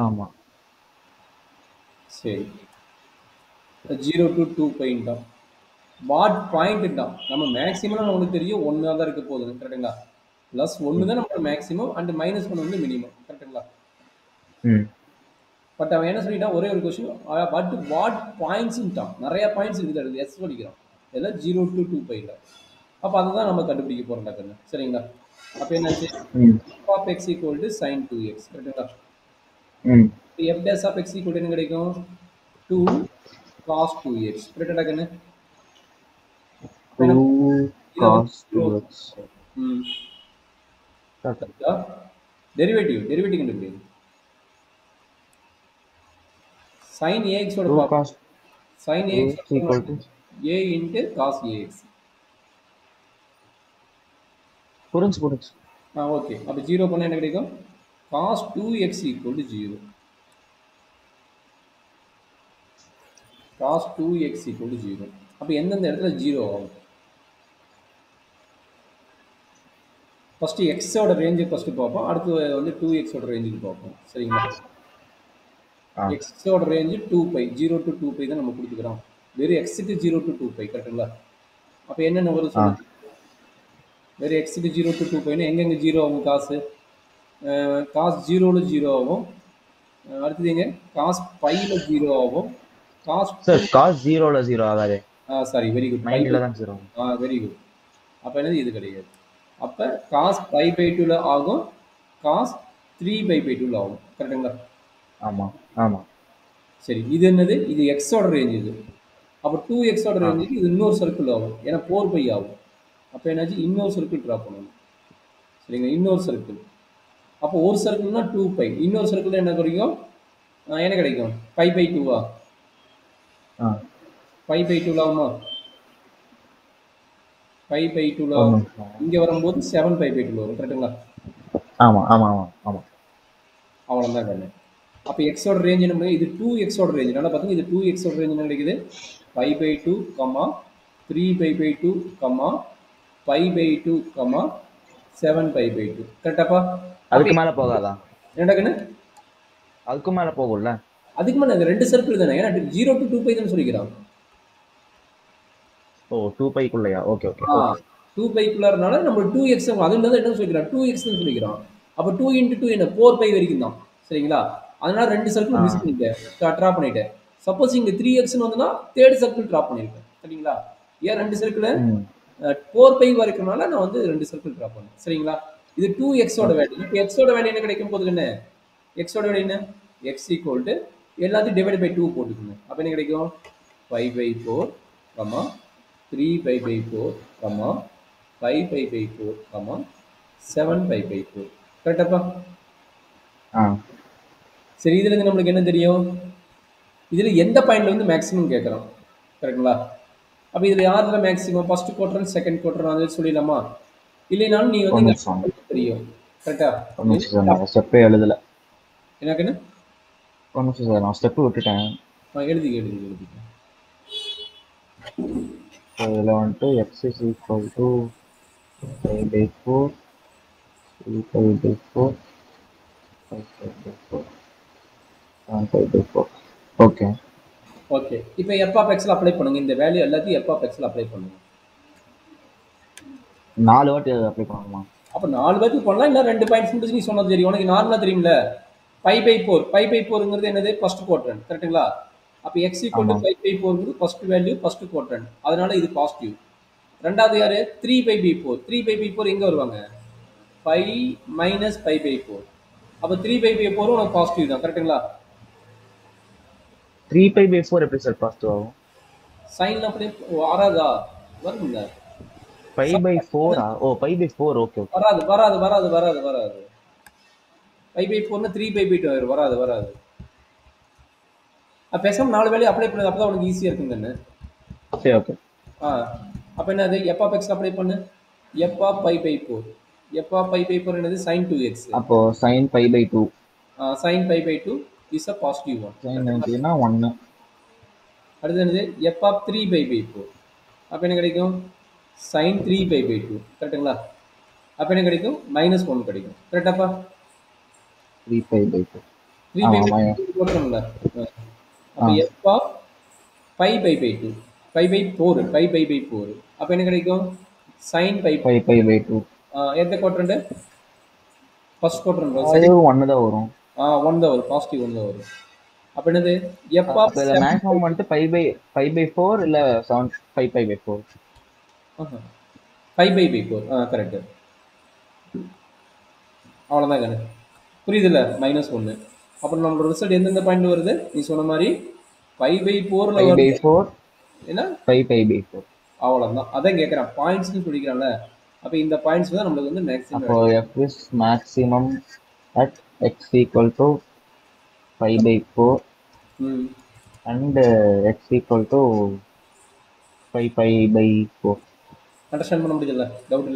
ஆமா. சரி, 0 to 2 பைன்ட்டான். What பாயிண்ட்டான். நம்ம மேக்ஸிமம் நமக்கு தெரியும் 1 தான் இருக்க போகுது. கரெக்ட்டுங்களா? பிளஸ் 1 ம். தான் நம்மளோட மேக்ஸிமம் அண்ட் மைனஸ் 1 வந்து மினிமம். கரெக்ட்டுங்களா? ம். பட் அவன் என்ன சொல்லிட்டான், ஒரே ஒரு கொஸ்டின் பட் வாட் பாயிண்ட்ஸ்ன்ட்டான். நிறைய பாயிண்ட்ஸ் இருக்குது, அது எஸ் படிக்கிறோம். இதெல்லாம் 0 to 2 பைல. அப்போ அதுதான் நம்ம கண்டுபிடிக்க போறோம் கண்ணு. சரிங்களா? அப்போ என்னாச்சு? ம். f of x equal to sin 2x. கரெக்ட்டுங்களா? ம். f dash of x equal to என்ன கிடைக்கும்? 2 cos 2x. கரெக்டா கண்ணு? அப்போ என்ன? 2 இதை வந்து cos 0. 2x. ம். கரெக்ட். டெரிவேட்டிவ் கண்டுபிடி. sin ax ஓட 2 பாப்போம். cos sin ax 2x equal to a into cos ax. புரிஞ்சு. ஓகே. அப்போ 0 பண்ண என்ன கிடைக்கும்? cos 2x equal to 0. cos 2x equal to 0. அப்போ எந்தெந்த இடத்துல 0 ஆகும்? ஃபர்ஸ்ட் x ஓட ரேஞ்சை ஃபர்ஸ்ட் பார்ப்போம். அடுத்து வந்து 2x ஓட ரேஞ்சுக்கு பார்ப்போம். சரிங்களா? ஆ. x ஓட ரேஞ்சு 2 பை 0 to 2 பை தான் நம்ம கொடுத்துக்கிறோம். வெறும் x-க்கு 0 to 2 பை. கரெக்டுங்களா? அப்போ என்னென்ன வரும் ஆ. சொல்லு? வெறும் x-க்கு 0 to 2 பைனா எங்கெங்க 0 ஆகும் காசு? காஸ் 0ல 0 ஆகும். அடுத்தது எங்க? காஸ் பையில் 0 ஆகும். காஸ் சார் cos 0ல 0 ஆகாதே. Sorry, very good. Pi by. 9ல தான் 0 ஆகும். Very good. அப்போ என்னது இது கிடையாது. அப்போ காஸ் பை பை 2ல ஆகும். காஸ் 3 பை பை 2ல ஆகும். கரெக்டுங்களா? ஆமா. ஆமா. சரி, இது என்னது? இது எக்ஸோட ரேஞ்ச் இது. அப்போ 2x-ஓட ஆ. ரேஞ்சுக்கு இது இன்னொரு சர்க்கிள் ஆகும். ஏன்னா 4 பை ஆகும். அப்போ என்னாச்சு? இன்னொரு சர்க்கிள் ட்ரா பண்ணணும். சரிங்க, இன்னொரு சர்க்கிள். அப்போ ஒரு சர்க்கிள்னா 2 பை, இன்னொரு சர்க்கிள் என்ன கிடைக்கும்? என்ன கிடைக்கும்? பை பை 2வா? ஆ. பை பை 2ல ஆகுமா? பை பை 2ல ஒரு ஆகும். நிமிஷம். இங்கே வரும்போது 7 பை பை 2 வரும். கரெக்டுங்களா? ஆமா. ஆமா. ஆமா. ஆமா. அவ்வளோதான் கண்ணு. அப்போ எக்ஸோட ரேஞ்ச் என்ன? இது 2x-ஓட ரேஞ்ச். நல்லா பார்த்தீங்க, இது 2x-ஓட ரேஞ்ச் என்ன கிடைக்குது? Pi by 2, 3 pi by 2, pi by 2, 7 pi by 2. கரெக்டாப்பா? அதுக்கு மேல போகாதா? என்னடா கண்ணு? அதுக்கு மேல போகும்ல. அதுக்கு மேலே அந்த ரெண்டு சர்க்கிள் தானே. ஏன்னா 0 to 2 பை தானே சொல்லிக்கிறான். ஓ 2 பைக்குள்ளயா? Okay okay. 2 பைக்குள்ளாரனால நம்ம 2x அது என்ன சொல்லிக்கிறான்? 2x சொல்லிக்கிறான். அப்போ 2 into 2 என்ன? 4 பை வரைக்கும் தான். சரிங்களா? அதனால ரெண்டு சர்க்கிள் மிஸ் பண்ணிட்டேன், ட்ரா பண்ணிட்டேன். சப்போஸ் இங்கே 3x வந்ததுன்னா தேர்ட் சர்க்கிள் ட்ரா பண்ணியிருக்கேன். சரிங்களா? ஏன் ரெண்டு சர்க்கிள்? 4 பை வரைக்கும்னால நான் வந்து ரெண்டு சர்க்கிள் ட்ரா பண்ணேன். சரிங்களா? இது 2x-ஓட வேல்யூ. இப்போ x-ஓட வேல்யூ என்ன கிடைக்கும் போது என்ன? x-ஓட வேல்யூ என்ன? x ஈக்குவல் டு எல்லாத்தையும் டிவைட் பை 2 போட்டுக்கோங்க. அப்போ என்ன கிடைக்கும்? 5 by 4, 3 pi by 4, 5 pi by 4, 7 pi by 4. கரெக்டாப்பா? சரி, இதுல இருந்து நம்மளுக்கு என்ன தெரியும்? இதுல எந்த பாயிண்ட்ல வந்து மேக்ஸிமம் கேட்கறோம். கரெக்டுங்களா? அப்ப இதுல யாருல maximum? First quarter, second quarter அது சொல்லிடலாமா? இல்லைனாலும் நீ வந்து தெரியும். கரெக்டா? ஸ்டெப்பே எழுதல. என்னக்குன்னு? சார் நான் ஸ்டெப் விட்டுட்டேன். எழுதிக்க. இதில் வந்துட்டு x is equal to 5 by 4, 3 by 4, 5 by 4, 7 by 4. Okay. இப்போ f of x-ல அப்ளை பண்ணுங்க. இந்த வேல்யூ எல்லாத்தையும் f of x-ல அப்ளை பண்ணுங்க. 4 வாட்டி அப்ளை பண்ணணுமா? அப்ப 4 வாட்டி பண்ணலாம், இல்ல 2 பாயிண்ட்ஸ் மட்டும் நீ சொன்னது தெரியும். உனக்கு நார்மலா தெரியும்ல. பை பை 4ங்கிறது என்னது? First quadrant. கரெக்ட்டுங்களா? அப்ப x ஈக்குவல் டு 5 பை 4ங்கிறது ஃபர்ஸ்ட் வேல்யூ, ஃபர்ஸ்ட் குவாட்ரண்ட். அதனால இது பாசிட்டிவ். ரெண்டாவது யாரு? 3 பை பை 4. 3 பை பை 4 எங்க வருவாங்க? 5 மைனஸ் 5 பை 4. அப்ப 3 பை பை 4 உனக்கு பாசிட்டிவ் தான். கரெக்ட்டுங்களா? 3 பை பை 4 எப்படி சார் பாசிட்டிவ் ஆகும்? சைன் அப்படியே வராதா? வருங்க. 5 பை 4 ஓ 5 பை 4. ஓகே. வராது. 5 பை 4னா 3 பை பை 2 வராது. பேசாம 4 வேலையை அப்ளை பண்ணது, அப்பதான் உனக்கு ஈஸியா இருக்குங்க. ஓகே. அப்ப என்னது? f of x அப்ளை பண்ணு. f of pi by 4. f of pi by 4 என்னது? sin 2x. அப்போ sin pi by 2. sin pi by 2 is a positive one. sin 90 னா 1. அடுத்து என்னது? f of 3 pi by 4. அப்ப என்ன கிடைக்கும்? sin 3 pi by 2. கரெக்ட்டுங்களா? அப்ப என்ன கிடைக்கும்? -1 கிடைக்கும். கரெக்டாப்பா? 3 pi by 2. 3 பை ஆமா பை மைனஸ். 2 போட்டுறோம்ல. அப்ப ஆ f of 5 pi by 2 5 by 4 5 pi by 4 அப்ப என்ன கிடைக்கும்? sin pi 5 π/2. எந்த குவாட்ரண்ட்? ஃபர்ஸ்ட் குவாட்ரண்ட் அது செகண்ட் 1 தான் வரும். 1 தான் வரும். பாசிட்டிவ் 1 தான் வரும். அப்ப என்னது? f அப்ப ஆஃப் இதில் 7 பை மேக்ஸிமம் வந்துட்டு 5/4 இல்லை 5 π/4. 5 பை பை 4 கரெக்ட். அவ்வளோதான் கணக்கு. புரியுதுல்ல? -1. அப்புறம் நம்மளோட ரிசல்ட் எந்தெந்த பாயிண்ட் வருது? நீ சொன்ன மாதிரி 5 பை 4ல வருது. 5/4 ஏன்னா 5 π/4. அவ்வளோதான். அதான் கேட்குறேன். பாயிண்ட்ஸ்னு சொல்லிக்கிறான்ல. அப்போ இந்த பாயிண்ட்ஸ் தான் நம்மளுக்கு வந்து அப்போ maximum. f is maximum at x equal to 5/4 ம் and x equal to 5 π/4. Understand பண்ண முடியுதுல்ல? டவுட்